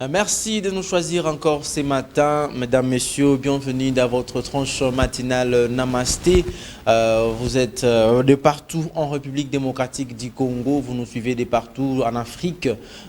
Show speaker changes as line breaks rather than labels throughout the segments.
Merci de nous choisir encore ce matin, mesdames, messieurs. Bienvenue dans votre tranche matinale Namasté. Vous êtes de partout en République démocratique du Congo. Vous nous suivez de partout en Afrique,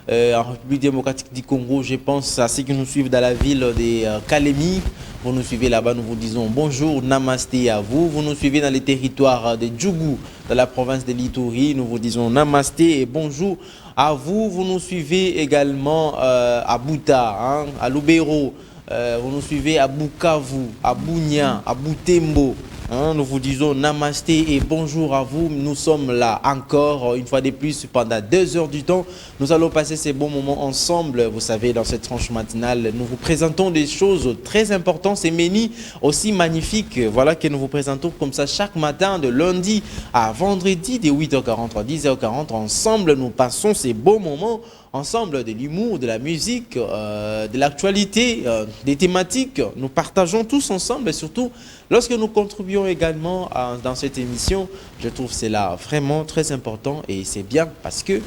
en République démocratique du Congo. Je pense à ceux qui nous suivent dans la ville de Kalemi. Vous nous suivez là-bas, nous vous disons bonjour, Namasté à vous. Vous nous suivez dans les territoires de Djougou, dans la province de l'Ituri. Nous vous disons Namasté et bonjour à vous. Vous nous suivez également à Bouta, hein, à Lubero. Vous nous suivez à Bukavu, à Bunia, à Butembo. Hein, nous vous disons namasté et bonjour à vous. Nous sommes là encore une fois de plus pendant 2 heures du temps. Nous allons passer ces bons moments ensemble. Vous savez, dans cette tranche matinale, nous vous présentons des choses très importantes et menus aussi magnifiques. Voilà que nous vous présentons comme ça chaque matin de lundi à vendredi de 8h40 à 10h40. Ensemble, nous passons ces beaux moments ensemble, de l'humour, de la musique, de l'actualité, des thématiques. Nous partageons tous ensemble et surtout lorsque nous contribuons également dans cette émission. Je trouve cela vraiment très important et c'est bien parce que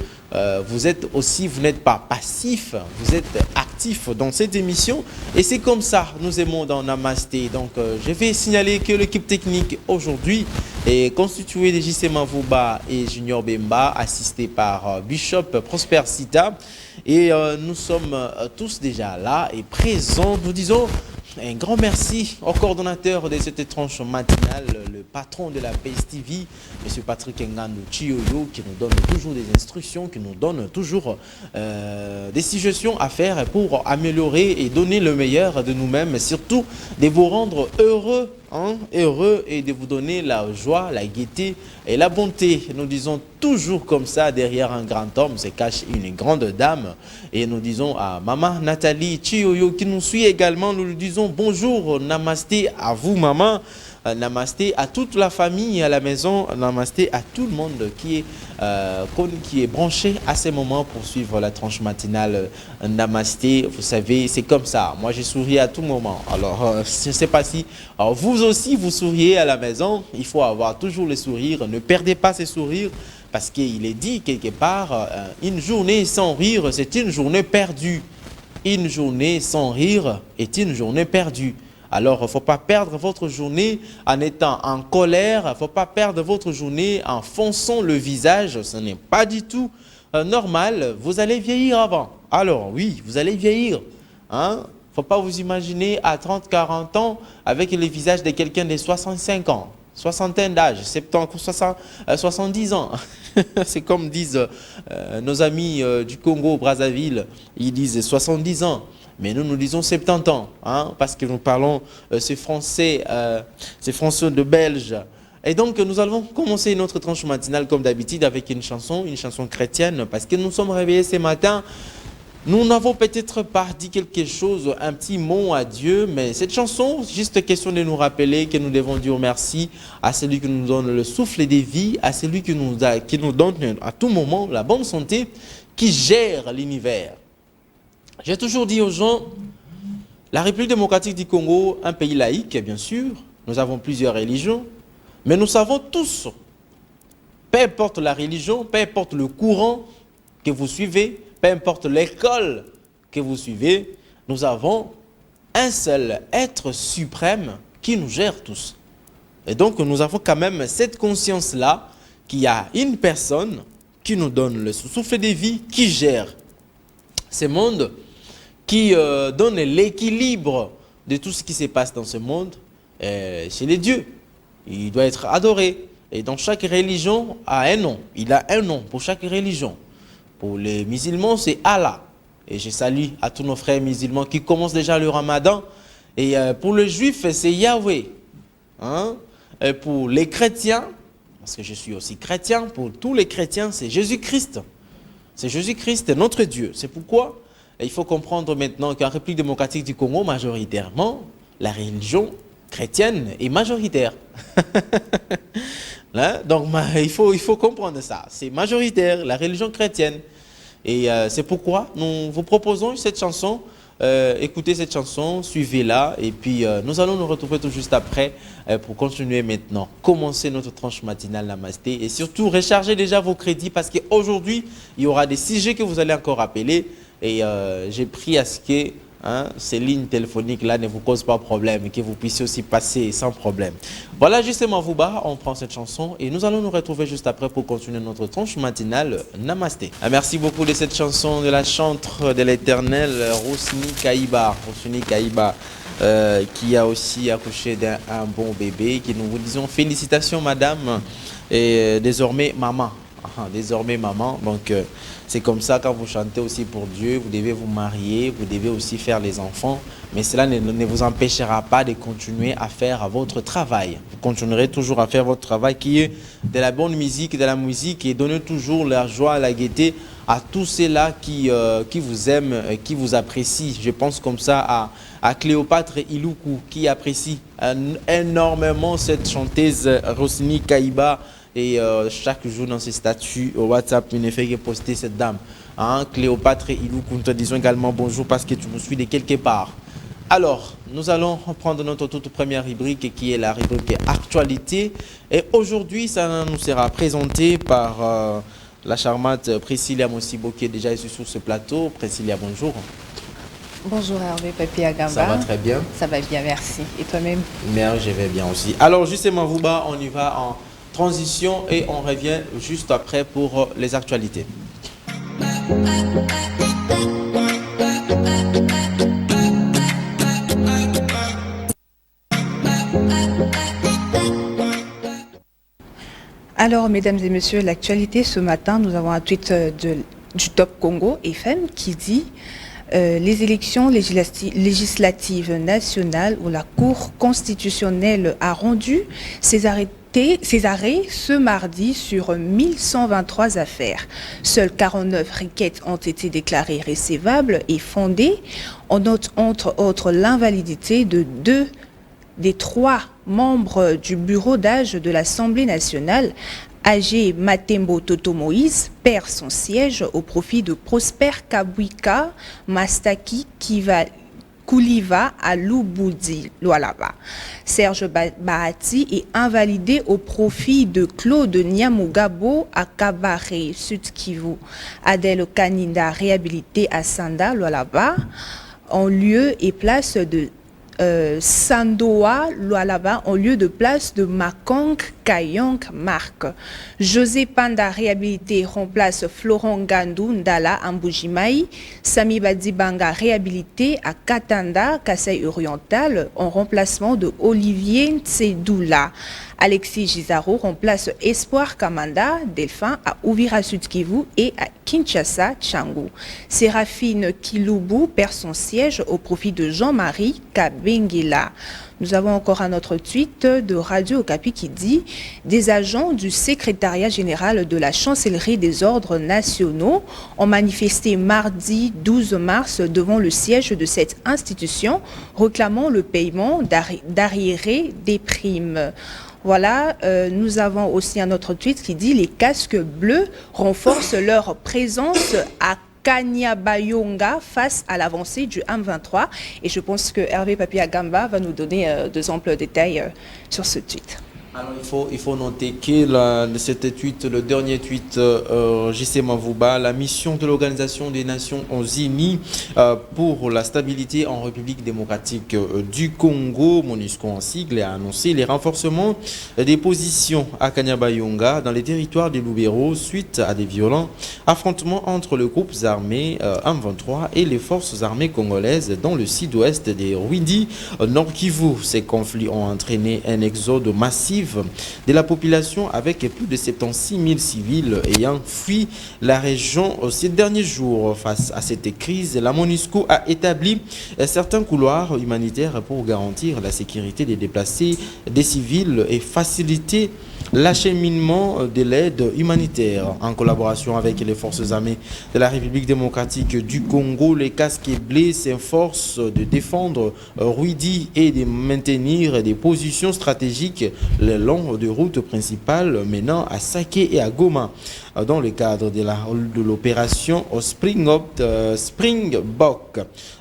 vous êtes aussi, vous n'êtes pas passif, vous êtes actif dans cette émission et c'est comme ça nous aimons dans Namasté. Donc je vais signaler que l'équipe technique aujourd'hui est constituée de JC Mavouba et Junior Bemba, assisté par Bishop Prosper Sita. Et nous sommes tous déjà là et présents. Nous disons un grand merci au coordonnateur de cette tranche matinale, le patron de la PSTV, M. Patrick Ngandou Chioyo, qui nous donne toujours des instructions, qui nous donne toujours des suggestions à faire pour améliorer et donner le meilleur de nous-mêmes, mais surtout de vous rendre heureux, hein, heureux et de vous donner la joie, la gaieté et la bonté. Nous disons toujours comme ça, derrière un grand homme se cache une grande dame. Et nous disons à Maman Nathalie Chioyo qui nous suit également, nous lui disons bonjour, namasté à vous maman, namasté à toute la famille à la maison, namasté à tout le monde qui est branché à ces moments pour suivre la tranche matinale namasté. Vous savez, c'est comme ça. Moi, je souris à tout moment. Alors, je ne sais pas si vous aussi, vous souriez à la maison. Il faut avoir toujours le sourire. Ne perdez pas ces sourires. Parce qu'il est dit quelque part, une journée sans rire, c'est une journée perdue. Une journée sans rire est une journée perdue. Alors, il ne faut pas perdre votre journée en étant en colère. Il ne faut pas perdre votre journée en fonçant le visage. Ce n'est pas du tout normal. Vous allez vieillir avant. Alors, oui, vous allez vieillir. Hein? Il ne faut pas vous imaginer à 30, 40 ans avec le visage de quelqu'un de 65 ans. Soixantaine d'âge, 70, 70 ans. C'est comme disent nos amis du Congo, Brazzaville, ils disent 70 ans. Mais nous, nous disons 70 ans, hein, parce que nous parlons ces Français de Belge. Et donc, nous allons commencer notre tranche matinale comme d'habitude avec une chanson chrétienne, parce que nous sommes réveillés ce matin. Nous n'avons peut-être pas dit quelque chose, un petit mot à Dieu, mais cette chanson, juste question de nous rappeler que nous devons dire merci à celui qui nous donne le souffle de vie, à celui qui nous donne à tout moment la bonne santé, qui gère l'univers. J'ai toujours dit aux gens, la République démocratique du Congo, un pays laïque, bien sûr, nous avons plusieurs religions, mais nous savons tous, peu importe la religion, peu importe le courant que vous suivez, peu importe l'école que vous suivez, nous avons un seul être suprême qui nous gère tous. Et donc, nous avons quand même cette conscience-là qu'il y a une personne qui nous donne le souffle de vie, qui gère ce monde, qui donne l'équilibre de tout ce qui se passe dans ce monde. C'est les dieux. Il doit être adoré. Et dans chaque religion a un nom. Il a un nom pour chaque religion. Pour les musulmans, c'est Allah. Et je salue à tous nos frères musulmans qui commencent déjà le ramadan. Et pour les juifs, c'est Yahweh. Hein? Et pour les chrétiens, parce que je suis aussi chrétien, pour tous les chrétiens, c'est Jésus-Christ. C'est Jésus-Christ, notre Dieu. C'est pourquoi il faut comprendre maintenant qu'en République démocratique du Congo, majoritairement, la religion chrétienne est majoritaire. Hein? Donc, il faut comprendre ça. C'est majoritaire, la religion chrétienne. Et c'est pourquoi nous vous proposons cette chanson. Écoutez cette chanson, suivez-la. Et puis, nous allons nous retrouver tout juste après pour continuer maintenant. Commencer notre tranche matinale Namasté. Et surtout, rechargez déjà vos crédits parce qu'aujourd'hui, il y aura des sujets que vous allez encore appeler. Et j'ai pris à ce que ces lignes téléphoniques-là ne vous causent pas problème et que vous puissiez aussi passer sans problème. Voilà, justement, Vouba, on prend cette chanson et nous allons nous retrouver juste après pour continuer notre tranche matinale. Namasté. Merci beaucoup de cette chanson de la chantre de l'éternel, Rosny Kaïba. Rosny Kaïba. Qui a aussi accouché d'un bon bébé, qui nous vous disons félicitations madame et désormais maman. Désormais maman, donc c'est comme ça quand vous chantez aussi pour Dieu, vous devez vous marier, vous devez aussi faire les enfants, mais cela ne vous empêchera pas de continuer à faire votre travail. Vous continuerez toujours à faire votre travail qui est de la bonne musique, de la musique et donner toujours la joie, la gaieté à tous ceux-là qui vous aiment, qui vous apprécient. Je pense comme ça à Cléopâtre Iloukou qui apprécie énormément cette chanteuse Rosny Kaïba. Et chaque jour dans ses statuts au WhatsApp, il ne fait que poster cette dame. Cléopâtre Iloukou, nous te disons également bonjour parce que tu nous suis de quelque part. Alors, nous allons reprendre notre toute première rubrique qui est la rubrique Actualité. Et aujourd'hui, ça nous sera présenté par la charmante Priscilla Mosibo qui est déjà ici sur ce plateau. Priscilla, bonjour.
Bonjour Hervé Papi Agamba.
Ça va très bien?
Ça va bien, merci. Et toi-même?
Bien, je vais bien aussi. Alors, justement, Vouba, on y va en transition et on revient juste après pour les actualités.
Alors, mesdames et messieurs, l'actualité ce matin, nous avons un tweet du Top Congo FM qui dit les élections législatives nationales où la Cour constitutionnelle a rendu ses arrêts ce mardi sur 1123 affaires. Seules 49 requêtes ont été déclarées recevables et fondées. On note entre autres l'invalidité de 2 des 3 membres du bureau d'âge de l'Assemblée nationale. Agé Matembo Toto Moïse perd son siège au profit de Prosper Kabwika Mastaki Kouliva à Louboudi, Lualaba. Serge Bahati est invalidé au profit de Claude Nyamugabo à Kabare, Sud-Kivu. Adèle Kaninda réhabilité à Sanda, Lualaba, en lieu et place de Sandoa, Lualaba, en lieu de place de Makong Kayong Marc. José Panda réhabilité remplace Florent Gandou Ndala à Mbujimai. Sami Badibanga réhabilité à Katanda, Kasaï Oriental, en remplacement de Olivier Tsedoula. Alexis Gizaro remplace Espoir Kamanda, Delphin à Ouvira Sud-Kivu et à Kinshasa, Tchangou. Séraphine Kiloubu perd son siège au profit de Jean-Marie Kabengela. Nous avons encore un autre tweet de Radio Okapi qui dit « Des agents du secrétariat général de la chancellerie des ordres nationaux ont manifesté mardi 12 mars devant le siège de cette institution réclamant le paiement d'arriérés des primes. » Voilà, nous avons aussi un autre tweet qui dit « Les casques bleus renforcent leur présence à Kanyabayonga face à l'avancée du M23. » Et je pense que Hervé Papi Agamba va nous donner de amples détails sur ce tweet.
Alors il faut noter que cette tweet, le dernier tweet JC Mavouba, la mission de l'Organisation des Nations Unies pour la stabilité en République démocratique du Congo, MONUSCO en sigle, a annoncé les renforcements des positions à Kanyabayonga dans les territoires des Lubero suite à des violents affrontements entre les groupes armés M23 et les forces armées congolaises dans le sud-ouest des Rwindi, Nord Kivu. Ces conflits ont entraîné un exode massif de la population avec plus de 76 000 civils ayant fui la région ces derniers jours. Face à cette crise, la MONUSCO a établi certains couloirs humanitaires pour garantir la sécurité des déplacés, des civils et faciliter l'acheminement de l'aide humanitaire. En collaboration avec les forces armées de la République démocratique du Congo, les casques bleus s'efforcent de défendre Rwindi et de maintenir des positions stratégiques le long de routes principales menant à Saké et à Goma. dans le cadre de l'opération Springbok.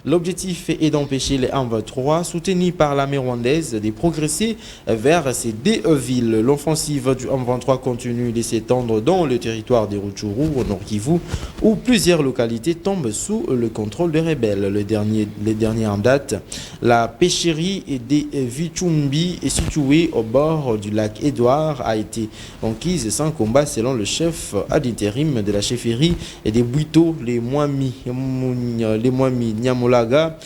L'objectif est d'empêcher les M23, soutenus par l'armée rwandaise, de progresser vers ces deux villes. L'offensive du M23 continue de s'étendre dans le territoire des Rutshuru, au Nord Kivu, où plusieurs localités tombent sous le contrôle des rebelles. Les derniers en date, la pêcherie des Vichumbi est située au bord du lac Édouard, a été conquise sans combat selon le chef ad intérim de la chefferie et des Bwito, les Mwami Nyamulaga,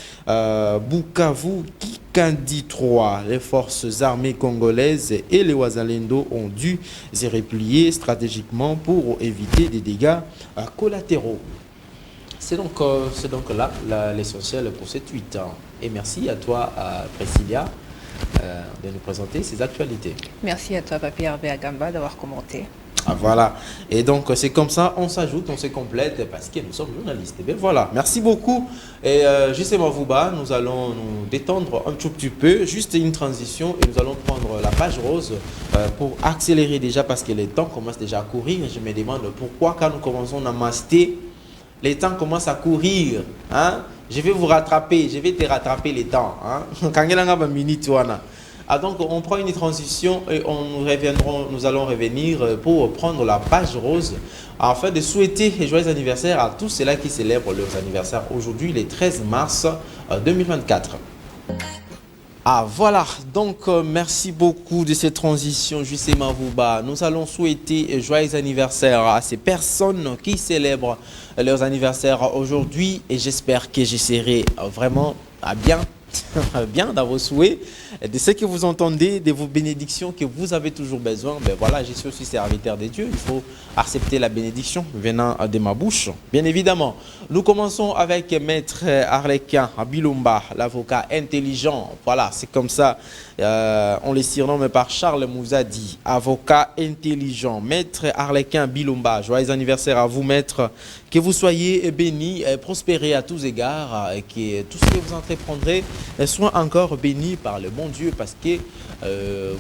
Bukavu, Kikandi 3. Les forces armées congolaises et les Wazalendo ont dû se replier stratégiquement pour éviter des dégâts collatéraux. C'est donc là l'essentiel pour cette 8 ans. Et merci à toi, Priscilla, de nous présenter ces actualités.
Merci à toi, Papi Hervé Agamba, d'avoir commenté.
Ah, voilà. Et donc, c'est comme ça, on s'ajoute, on se complète, parce que nous sommes journalistes. Et bien voilà, merci beaucoup. Et justement, Vouba, nous allons nous détendre un tout petit peu, juste une transition, et nous allons prendre la page rose pour accélérer déjà, parce que les temps commencent déjà à courir. Je me demande pourquoi, quand nous commençons à master, les temps commencent à courir. Hein? Je vais vous rattraper, je vais te rattraper les temps. Hein? Ah, donc, on prend une transition et nous allons revenir pour prendre la page rose afin de souhaiter un joyeux anniversaire à tous ceux-là qui célèbrent leurs anniversaires aujourd'hui, le 13 mars 2024. Ah voilà, donc merci beaucoup de cette transition, Jussi Mavouba. Nous allons souhaiter joyeux anniversaire à ces personnes qui célèbrent leurs anniversaires aujourd'hui et j'espère que je serai vraiment bien dans vos souhaits, de ce que vous entendez, de vos bénédictions que vous avez toujours besoin. Ben voilà, je suis aussi serviteur de Dieu. Il faut accepter la bénédiction venant de ma bouche. Bien évidemment, nous commençons avec Maître Arlequin Bilumba, l'avocat intelligent. Voilà, c'est comme ça. On les surnomme par Charles Mouzadi, avocat intelligent. Maître Arlequin Bilumba, joyeux anniversaire à vous, maître. Que vous soyez bénis, prospérés à tous égards, et que tout ce que vous entreprendrez soit encore béni par le bon Dieu, parce que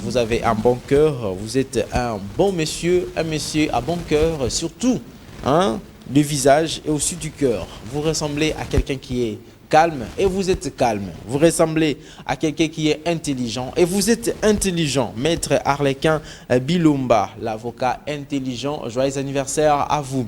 vous avez un bon cœur, vous êtes un bon monsieur, un monsieur à bon cœur, surtout hein, du visage et aussi du cœur. Vous ressemblez à quelqu'un qui est calme et vous êtes calme. Vous ressemblez à quelqu'un qui est intelligent et vous êtes intelligent. Maître Arlequin Bilumba, l'avocat intelligent, joyeux anniversaire à vous.